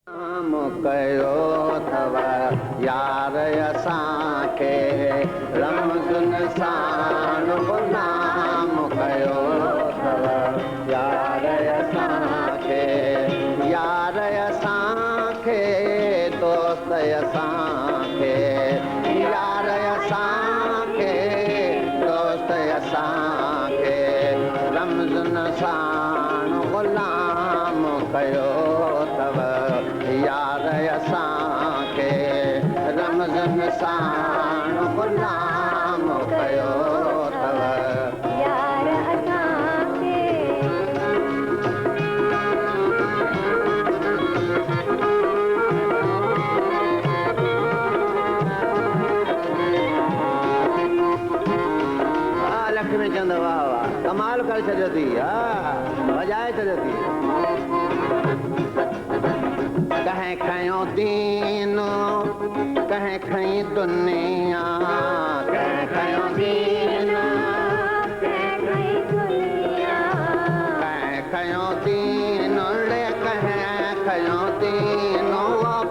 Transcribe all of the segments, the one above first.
कयो थव यार असांखे रमज़न साण गुलाम कयो थव यार असांखे यार असांखे दोस्त असांखे यार असांखे दोस्त असांखे रमज़न साण गुलाम कयो थव यार असांखे रमज़न साण गुलाम कयो थव यार असांखे लक्ष्मी चंद वाह वाह कमाल करे छॾियो थी वॼाए छॾियो थी कहें खयो दीन कहें खई दुनिया कहें खयो दीन कहें खयो दीन रे कहें खयो दीन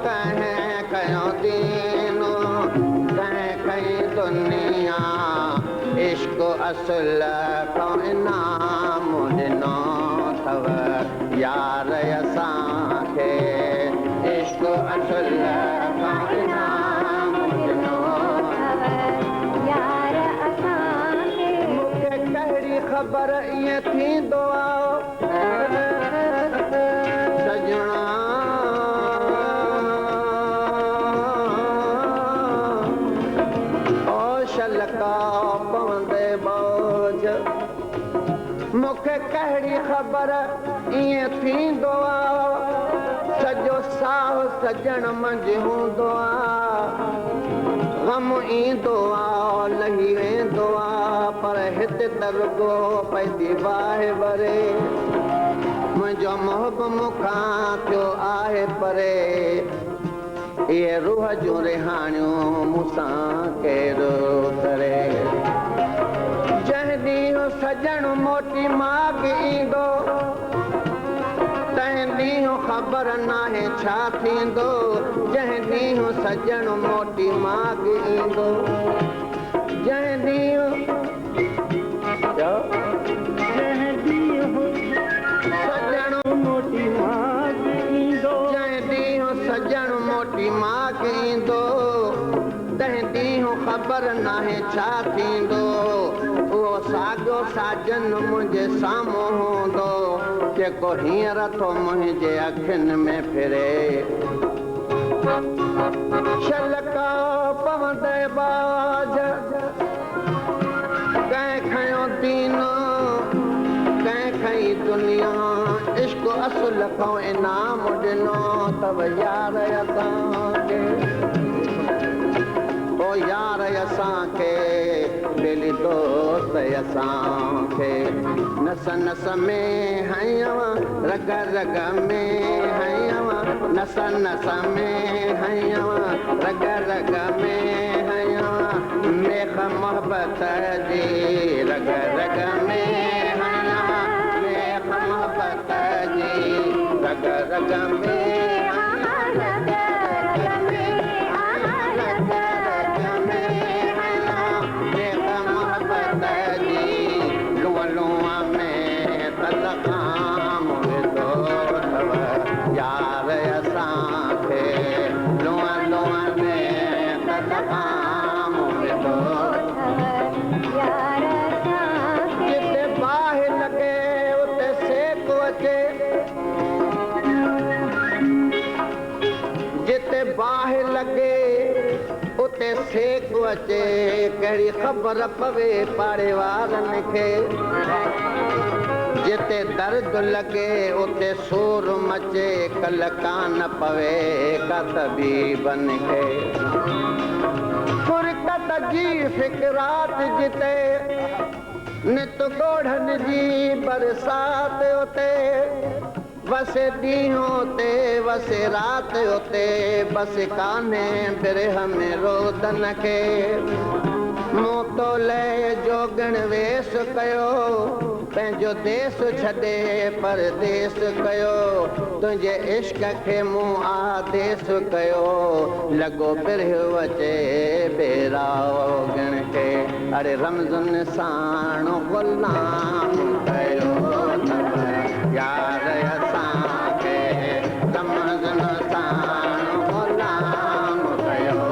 कहें खयो दीन कहें खई दुनिया इश्क असल को इनाम ॾिनो थव यार असांखे इश्क असल को इनाम ॾिनो यार असांखे मूंखे कहिड़ी ख़बर ईअं थींदो सॼणा शलका पवंदे बोझ मूंखे कहिड़ी ख़बर ईअं थींदो सॼो साहु सजण मंझि हूंदो ग़म ईंदो लही वेंदो पर हिते त रुॻो पइजी बाहि भरे मुंहिंजो मोहब मूंखां थियो आहे परे इहे रूह जूं रिहाणियूं मूंसां केरु करे जंहिं ॾींहुं सजण मोटी माॻ ईंदो तंहिं ॾींहुं ख़बर नाहे छा थींदो जंहिं ॾींहुं सजण मोटी माॻ ईंदो जंहिं ॾींहुं सजण मोटी माॻ ईंदो जंहिं ॾींहुं सजण मोटी माॻ ईंदो तंहिं ॾींहुं ख़बर नाहे छा थींदो उहो साॻियो साजन मुंहिंजे साम्हूं हूंदो जेको हींअर थो मुंहिंजे अखियुनि में फिरे शलका पवंदे बाझ कंहिं खयो दीन कंहिं खई दुनिया इश्क असुल खां इनाम ॾिनो थव यार असांखे ओ यार असांखे दिलि दोस्त असांखे नस नस में हयव रग रग में हयव नस नस में हयव रग रग में हयव मेख मोहब्बत जी रग रग में हयव मेख मोहब्बत जी रग रग में यार असांखे लुआ लुआ में तदकाम विधो यार असांखे जिते बाहि लॻे उते सेक अचे जिते बाहि लॻे उते सेक अचे कहिड़ी ख़बर पवे पाड़े वारनि खे जिते दर्द लगे उते सूर मचे कल कान पवे का तबीबन खे फुरकत जी फिक्रात जिते नित ॻोढ़नि जी बरसात उते वसे ॾींहुं उते वसे रात उते बस कान्हे बिरह में रोदन खे मूं तो ले जोगण वेस कयो पंहिंजो देश छॾे परदेस कयो तुंहिंजे इश्क खे मूं आदेश कयो लॻो बिरहियो अचे बेराओ गिण खे अरे रमज़ुन साण ग़ुलाम कयो यार असांखे रमज़ुन साण ग़ुलाम कयो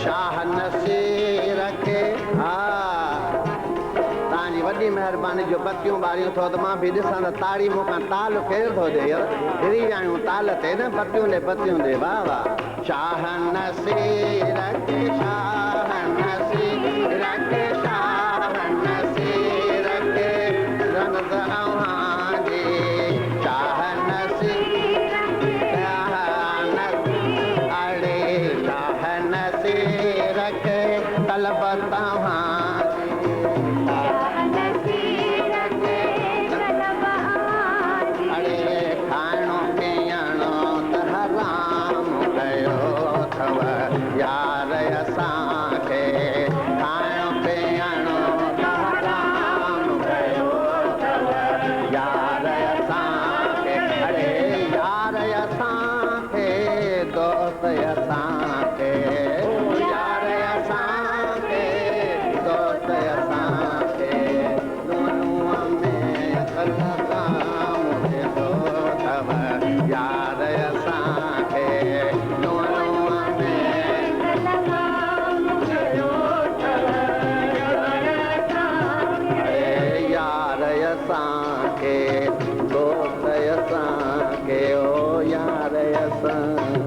शाह नसीर खे हा तव्हांजी वॾी महिरबानी जो बतियूं ॿारियूं थो त मां बि ॾिसां त ताड़ी मूंखां ताल केरु थो ॾे हिरी विया आहियूं ताल ते न बतियूं ॾे वाह वाह शाह नसीर खे शाह नसीर खे शाह नसीर खे रमज़ अव्हांजी शाह नसीर अड़े शाह नसीर खे तलब तव्हांजी अड़े खाइणो पीअणो त हराम कयो अथव यार असांखे खाइणो पीअणो त हराम कयो अथव यार असांखे अड़े यार असांखे दोस्त असांखे यार असांखे दोस्त असांखे दुनिया में कलकाम थींदो अथव यार असांखे दुनिया में अरे यार असांखे दोस्त असांखे ओ यार असांखे